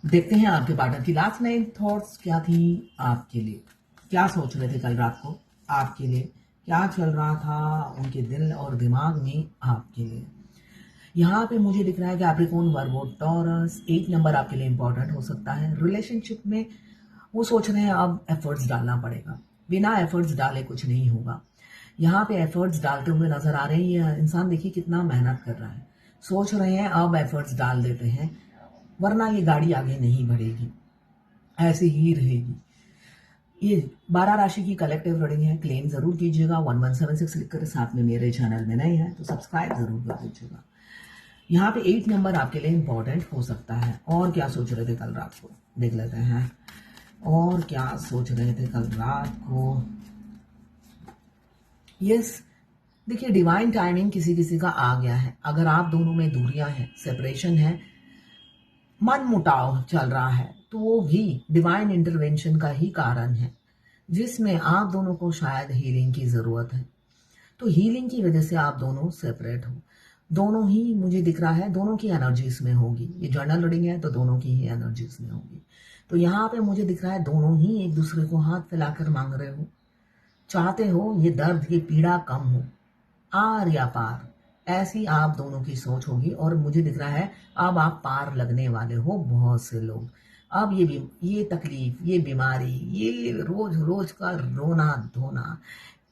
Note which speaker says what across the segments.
Speaker 1: देखते हैं आपके पार्टनर की लास्ट नाइट थॉट्स क्या थी आपके लिए। क्या सोच रहे थे कल रात को आपके लिए, क्या चल रहा था उनके दिल और दिमाग में आपके लिए। यहाँ पे मुझे दिख रहा है कि कैप्रिकॉर्न, वर्गो, टॉरस, 8 नंबर आपके लिए इंपॉर्टेंट हो सकता है। रिलेशनशिप में वो सोच रहे हैं अब एफर्ट्स डालना पड़ेगा, बिना एफर्ट्स डाले कुछ नहीं होगा। यहाँ पे एफर्ट्स डालते हुए नजर आ रहे हैं ये इंसान। देखिए कितना मेहनत कर रहा है, सोच रहे हैं अब एफर्ट्स डाल देते हैं वरना ये गाड़ी आगे नहीं बढ़ेगी, ऐसी ही रहेगी। ये 12 राशि की कलेक्टिव रीडिंग है। क्लेम जरूर कीजिएगा 1176 लिखकर, साथ में मेरे चैनल में नए हैं तो सब्सक्राइब जरूर कर दीजिएगा। यहाँ पे 8 नंबर आपके लिए इंपॉर्टेंट हो सकता है। और क्या सोच रहे थे कल रात को, देख लेते हैं। और क्या सोच रहे थे कल रात को। यस, देखिए डिवाइन टाइमिंग किसी किसी का आ गया है। अगर आप दोनों में दूरियां हैं, सेपरेशन है, मन मुटाव चल रहा है, तो वो भी डिवाइन इंटरवेंशन का ही कारण है, जिसमें आप दोनों को शायद हीलिंग की जरूरत है। तो हीलिंग की वजह से आप दोनों सेपरेट हो। दोनों ही मुझे दिख रहा है दोनों की एनर्जीज में होगी। ये जर्नल रीडिंग है तो दोनों की ही एनर्जीज में होगी। तो यहाँ पे मुझे दिख रहा है दोनों ही एक दूसरे को हाथ फैलाकर मांग रहे हो, चाहते हो ये दर्द, ये पीड़ा कम हो, आर या पार, ऐसी आप दोनों की सोच होगी। और मुझे दिख रहा है अब आप पार लगने वाले हो। बहुत से लोग अब ये तकलीफ, ये बीमारी, ये रोज रोज का रोना धोना,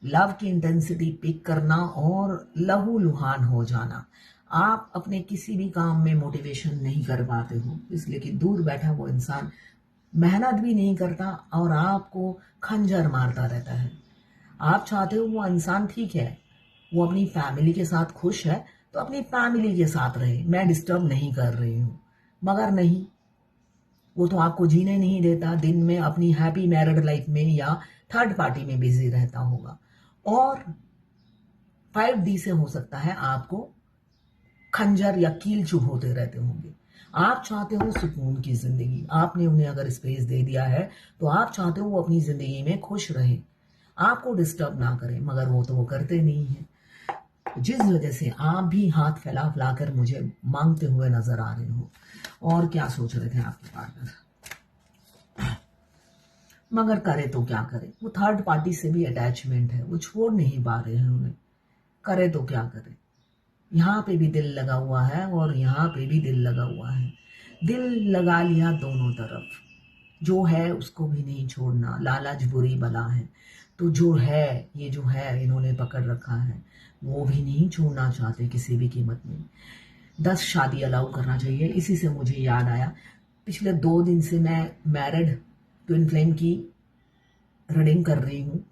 Speaker 1: लव की इंटेंसिटी पिक करना और लहू लुहान हो जाना, आप अपने किसी भी काम में मोटिवेशन नहीं कर पाते हो, इसलिए कि दूर बैठा वो इंसान मेहनत भी नहीं करता और आपको खंजर मारता रहता है। आप चाहते हो वो इंसान ठीक है, वो अपनी फैमिली के साथ खुश है तो अपनी फैमिली के साथ रहे, मैं डिस्टर्ब नहीं कर रही हूँ। मगर नहीं, वो तो आपको जीने नहीं देता, दिन में अपनी हैप्पी मैरिड लाइफ में या थर्ड पार्टी में बिजी रहता होगा। और 5D से हो सकता है आपको खंजर या कील चुभ होते रहते होंगे। आप चाहते हो सुकून की जिंदगी, आपने उन्हें अगर स्पेस दे दिया है तो आप चाहते हो वो अपनी जिंदगी में खुश रहे, आपको डिस्टर्ब ना करें, मगर वो तो वो करते नहीं है, जिस वजह से आप भी हाथ फैला फैलाकर मुझे मांगते हुए नजर आ रहे हो। और क्या सोच रहे थे आपके पार्टनर, मगर करे तो क्या करे, वो थर्ड पार्टी से भी अटैचमेंट है, वो छोड़ नहीं पा रहे हैं उन्हें, करे तो क्या करे। यहाँ पे भी दिल लगा हुआ है और यहाँ पे भी दिल लगा हुआ है, दिल लगा लिया दोनों तरफ। जो है उसको भी नहीं छोड़ना, लालच बुरी बला है। तो जो है, ये जो है इन्होंने पकड़ रखा है, वो भी नहीं छोड़ना चाहते किसी भी कीमत में। 10 शादी अलाउ करना चाहिए। इसी से मुझे याद आया, पिछले 2 दिन से मैं मैरिड ट्विन फ्लेम की रीडिंग कर रही हूँ।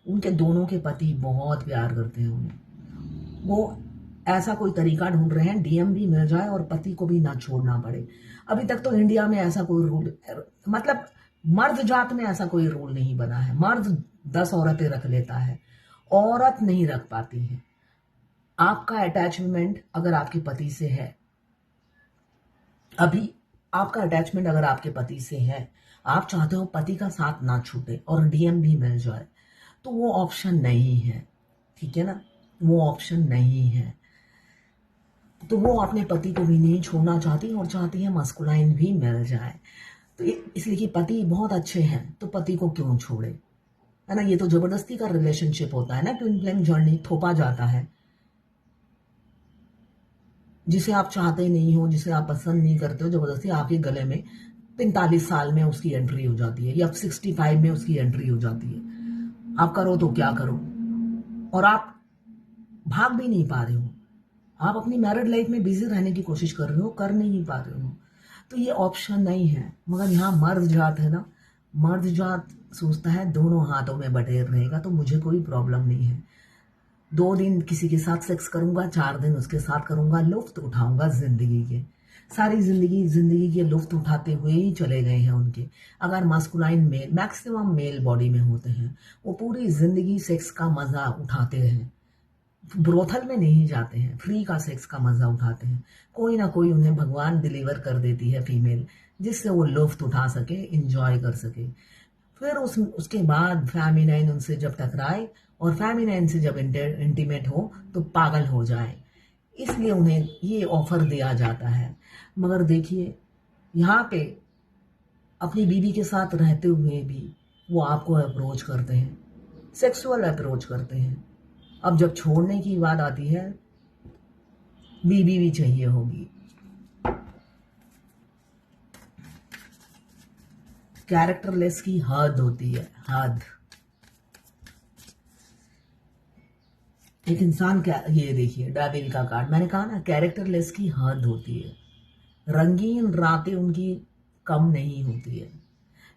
Speaker 1: उनके दोनों के पति बहुत प्यार करते हैं उन्हें, वो ऐसा कोई तरीका ढूंढ रहे हैं डीएम भी मिल जाए और पति को भी ना छोड़ना पड़े। अभी तक तो इंडिया में ऐसा कोई रूल, मतलब मर्द जात में ऐसा कोई रूल नहीं बना है। मर्द 10 औरतें रख लेता है, औरत नहीं रख पाती है। आपका अटैचमेंट अगर आपके पति से है, अभी आपका अटैचमेंट अगर आपके पति से है, आप चाहते हो पति का साथ ना छूटे और डीएम भी मिल जाए, तो वो ऑप्शन नहीं है, ठीक है ना, वो ऑप्शन नहीं है। तो वो अपने पति को भी नहीं छोड़ना चाहती और चाहती है मस्कुलाइन भी मिल जाए। तो इसलिए कि पति बहुत अच्छे हैं तो पति को क्यों छोड़े, है ना। ये तो जबरदस्ती का रिलेशनशिप होता है ना, ट्विन फ्लेम जर्नी थोपा जाता है। जिसे आप चाहते नहीं हो, जिसे आप पसंद नहीं करते हो, जबरदस्ती आपके गले में 45 साल में उसकी एंट्री हो जाती है या 65 में उसकी एंट्री हो जाती है। आप करो तो क्या करो, और आप भाग भी नहीं पा रहे हो, आप अपनी मैरिड लाइफ में बिजी रहने की कोशिश कर रहे हो, कर नहीं पा रहे हो। तो ये ऑप्शन नहीं है। मगर यहाँ मर्द जात है ना, मर्द जात सोचता है दोनों हाथों में बटेर रहेगा तो मुझे कोई प्रॉब्लम नहीं है। 2 दिन किसी के साथ सेक्स करूंगा, 4 दिन उसके साथ करूंगा, लुफ्त उठाऊंगा जिंदगी के। सारी जिंदगी के लुफ्त उठाते हुए ही चले गए हैं उनके। अगर masculine male, maximum male body में होते हैं, वो पूरी जिंदगी सेक्स का मजा उठाते हैं, ब्रोथल में नहीं जाते हैं, फ्री का सेक्स का मजा उठाते हैं। कोई ना कोई उन्हें भगवान डिलीवर कर देती है फीमेल, जिससे वो लुफ्त उठा सके, इंजॉय कर सके। फिर उसके बाद फेमिनाइन उनसे जब टकराए और फेमिनाइन से जब इंटीमेट हो तो पागल हो जाए, इसलिए उन्हें ये ऑफर दिया जाता है। मगर देखिए यहाँ पे अपनी बीवी के साथ रहते हुए भी वो आपको अप्रोच करते हैं, सेक्सुअल अप्रोच करते हैं। अब जब छोड़ने की बात आती है, बीवी भी चाहिए होगी। कैरेक्टरलेस की हद होती है, हद। एक इंसान क्या, ये देखिए डेविल का कार्ड, मैंने कहा ना कैरेक्टरलेस की हद होती है। रंगीन रातें उनकी कम नहीं होती है।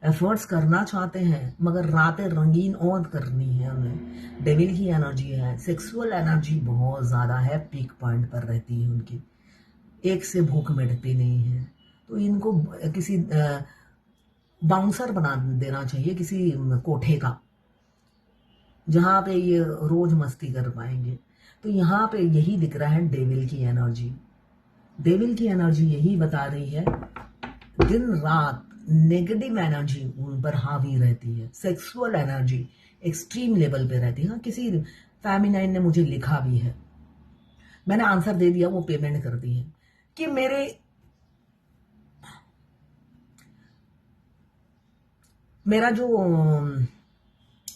Speaker 1: एफर्ट्स करना चाहते हैं मगर रातें रंगीन और करनी है उन्हें। डेविल की एनर्जी है, सेक्सुअल एनर्जी बहुत ज़्यादा है, पीक पॉइंट पर रहती है उनकी, एक से भूख मिटती नहीं है। तो इनको किसी बाउंसर बना देना चाहिए, किसी कोठे का, जहाँ पे ये रोज मस्ती कर पाएंगे। तो यहाँ पे यही दिख रहा है डेविल की एनर्जी। डेविल की एनर्जी यही बता रही है, दिन रात नेगेटिव एनर्जी उन पर हावी रहती है, सेक्सुअल एनर्जी एक्सट्रीम लेवल पे रहती है। हाँ, किसी फेमिनाइन ने मुझे लिखा भी है, मैंने आंसर दे दिया, वो पेमेंट कर दी है कि मेरा जो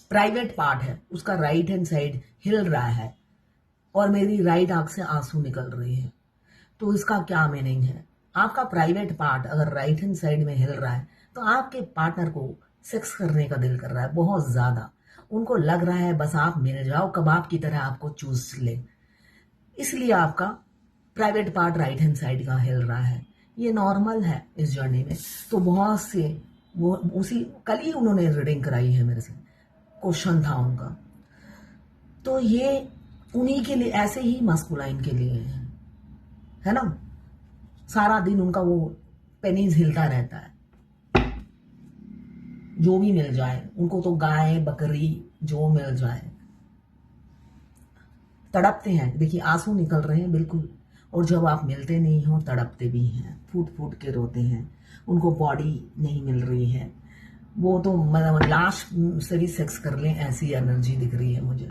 Speaker 1: प्राइवेट पार्ट है उसका राइट हैंड साइड हिल रहा है और मेरी राइट आंख से आंसू निकल रही है। तो इसका क्या मीनिंग है? आपका प्राइवेट पार्ट अगर राइट हैंड साइड में हिल रहा है तो आपके पार्टनर को सेक्स करने का दिल कर रहा है बहुत ज्यादा। उनको लग रहा है बस आप मिल जाओ, कबाब की तरह आपको चूस ले, इसलिए आपका private part right hand side का हिल रहा है। ये नॉर्मल है इस जर्नी में। तो बहुत से वो उसी कल ही उन्होंने रीडिंग कराई है मेरे से, क्वेश्चन था उनका। तो ये उन्हीं के लिए, ऐसे ही मस्कुलाइन के लिए है ना, सारा दिन उनका वो पेनीज हिलता रहता है, जो भी मिल जाए उनको, तो गाय बकरी जो मिल जाए, तड़पते हैं। देखिए आंसू निकल रहे हैं बिल्कुल, और जब आप मिलते नहीं हो तड़पते भी हैं, फूट फूट के रोते हैं। उनको बॉडी नहीं मिल रही है, वो तो मतलब लाश से भी सेक्स कर लें ऐसी एनर्जी दिख रही है मुझे।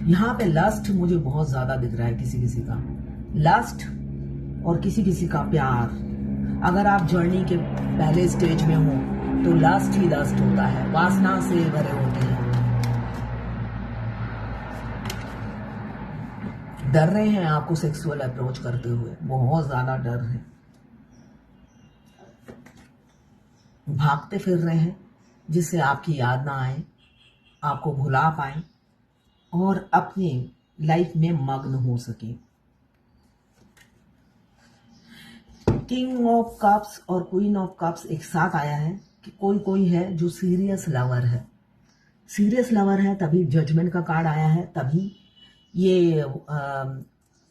Speaker 1: यहाँ पे लस्ट मुझे बहुत ज्यादा दिख रहा है, किसी किसी का लस्ट और किसी किसी का प्यार। अगर आप जर्नी के पहले स्टेज में हो तो लस्ट ही लस्ट होता है, वासना से भरे होते हैं। डर रहे हैं आपको सेक्सुअल अप्रोच करते हुए, बहुत ज्यादा डर है, भागते फिर रहे हैं जिससे आपकी याद ना आए, आपको भुला पाए और अपनी लाइफ में मग्न हो सके। किंग ऑफ कप्स और क्वीन ऑफ कप्स एक साथ आया है कि कोई है जो सीरियस लवर है। सीरियस लवर है तभी जजमेंट का कार्ड आया है, तभी ये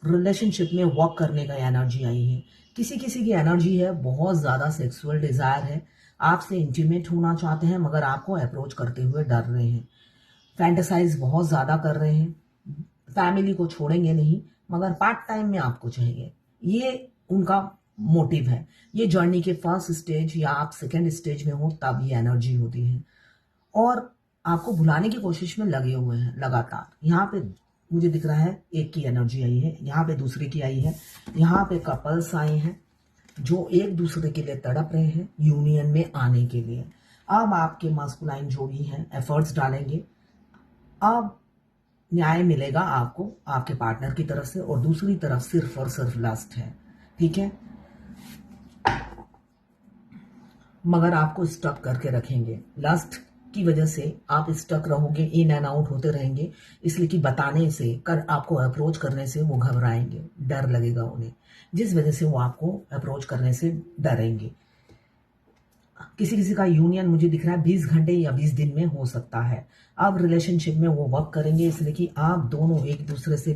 Speaker 1: रिलेशनशिप में वर्क करने का एनर्जी आई है। किसी किसी की एनर्जी है बहुत ज़्यादा सेक्सुअल डिज़ायर है, आपसे इंटीमेट होना चाहते हैं मगर आपको अप्रोच करते हुए डर रहे हैं, फैंटेसाइज बहुत ज़्यादा कर रहे हैं, फैमिली को छोड़ेंगे नहीं मगर पार्ट टाइम में आपको चाहिए, ये उनका मोटिव है। ये जर्नी के फर्स्ट स्टेज या आप सेकेंड स्टेज में हो तब ये एनर्जी होती है, और आपको भुलाने की कोशिश में लगे हुए हैं लगातार। यहाँ पे मुझे दिख रहा है एक की एनर्जी आई है, यहाँ पे दूसरे की आई है, यहाँ पे कपल्स आए हैं जो एक दूसरे के लिए तड़प रहे हैं यूनियन में आने के लिए। अब आपके मास्कुलाइन जो भी हैं एफर्ट्स डालेंगे, अब न्याय मिलेगा आपको आपके पार्टनर की तरफ से, और दूसरी तरफ सिर्फ और सिर्फ लस्ट है, ठीक है, मगर आपको स्टक करके रखेंगे। लस्ट की वजह से आप स्टक रहोगे, इन एंड आउट होते रहेंगे, इसलिए कि बताने से, कर आपको अप्रोच करने से वो घबराएंगे, डर लगेगा उन्हें, जिस वजह से वो आपको अप्रोच करने से डरेंगे। किसी किसी का यूनियन मुझे दिख रहा है 20 घंटे या 20 दिन में हो सकता है। अब रिलेशनशिप में वो वर्क करेंगे, इसलिए कि आप दोनों एक दूसरे से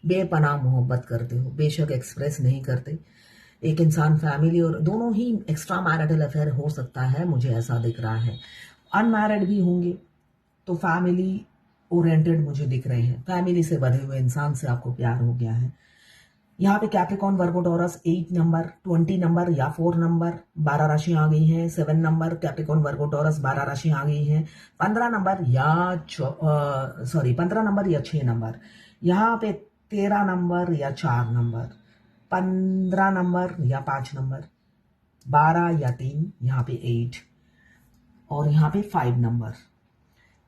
Speaker 1: बेपनाह मोहब्बत करते हो, बेशक एक्सप्रेस नहीं करते। एक इंसान फैमिली और दोनों ही एक्स्ट्रा मैरिटल अफेयर हो सकता है, मुझे ऐसा दिख रहा है। अनमैरिड भी होंगे तो फैमिली ओरिएंटेड मुझे दिख रहे हैं, फैमिली से बधे हुए इंसान से आपको प्यार हो गया है। यहाँ पे कैप्रिकॉन वर्गो टॉरस 8 नंबर, 20 नंबर या 4 नंबर 12 राशि आ गई है। 7 नंबर कैप्रिकॉन वर्गो टॉरस 12 राशि आ गई है। 15 नंबर या 15 नंबर या 6 नंबर, यहाँ पे 13 नंबर या 4 नंबर, 15 नंबर या 5 नंबर, 12 या 3, यहाँ पे 8 और यहाँ पे 5 नंबर।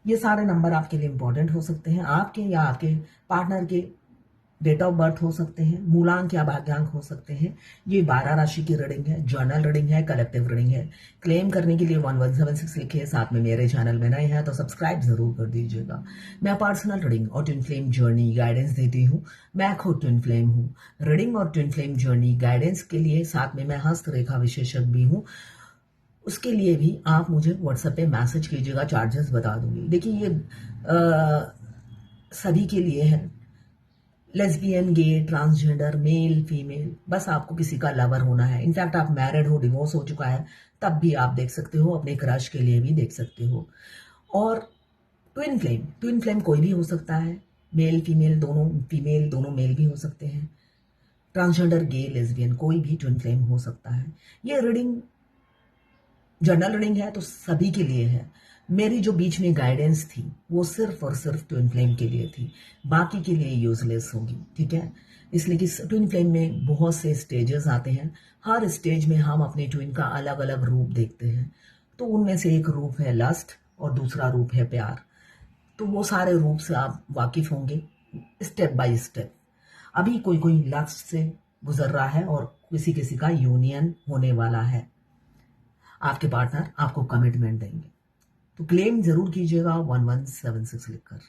Speaker 1: ये सारे नंबर आपके लिए इंपॉर्टेंट हो सकते हैं। आपके या आपके पार्टनर के डेट ऑफ बर्थ हो सकते हैं, मूलांक या भाग्यांक हो सकते हैं। ये 12 राशि की रीडिंग है, जर्नल रीडिंग है, कलेक्टिव रीडिंग है। क्लेम करने के लिए 1176 लिखिए, साथ में मेरे चैनल में नए हैं तो सब्सक्राइब जरूर कर दीजिएगा। मैं पर्सनल रीडिंग और ट्विन फ्लेम जर्नी गाइडेंस देती हूँ। मैं खुद ट्विन फ्लेम हूँ। रीडिंग और ट्विन फ्लेम जर्नी गाइडेंस के लिए साथ में मैं हस्तरेखा विशेषज्ञ भी हूँ। उसके लिए भी आप मुझे व्हाट्सएप पे मैसेज कीजिएगा, चार्जेस बता दूंगी। देखिए ये सभी के लिए है, लेस्बियन, गे, ट्रांसजेंडर, मेल, फीमेल, बस आपको किसी का लवर होना है। इनफैक्ट आप मैरिड हो, डिवोर्स हो चुका है, तब भी आप देख सकते हो, अपने क्रश के लिए भी देख सकते हो। और ट्विन फ्लेम कोई भी हो सकता है, मेल फीमेल दोनों, फीमेल दोनों मेल भी हो सकते हैं। ट्रांसजेंडर, गे, लेस्बियन कोई भी ट्विन फ्लेम हो सकता है। ये रीडिंग जनरल रीडिंग है तो सभी के लिए है। मेरी जो बीच में गाइडेंस थी वो सिर्फ और सिर्फ ट्विन फ्लेम के लिए थी, बाकी के लिए यूजलेस होगी, ठीक है। इसलिए कि ट्विन फ्लेम में बहुत से स्टेजेस आते हैं, हर स्टेज में हम अपने ट्विन का अलग अलग रूप देखते हैं। तो उनमें से एक रूप है लस्ट और दूसरा रूप है प्यार। तो वो सारे रूप से आप वाकिफ होंगे स्टेप बाय स्टेप। अभी कोई कोई लस्ट से गुजर रहा है और किसी किसी का यूनियन होने वाला है। आपके पार्टनर आपको कमिटमेंट देंगे, तो क्लेम जरूर कीजिएगा 1176 लिखकर।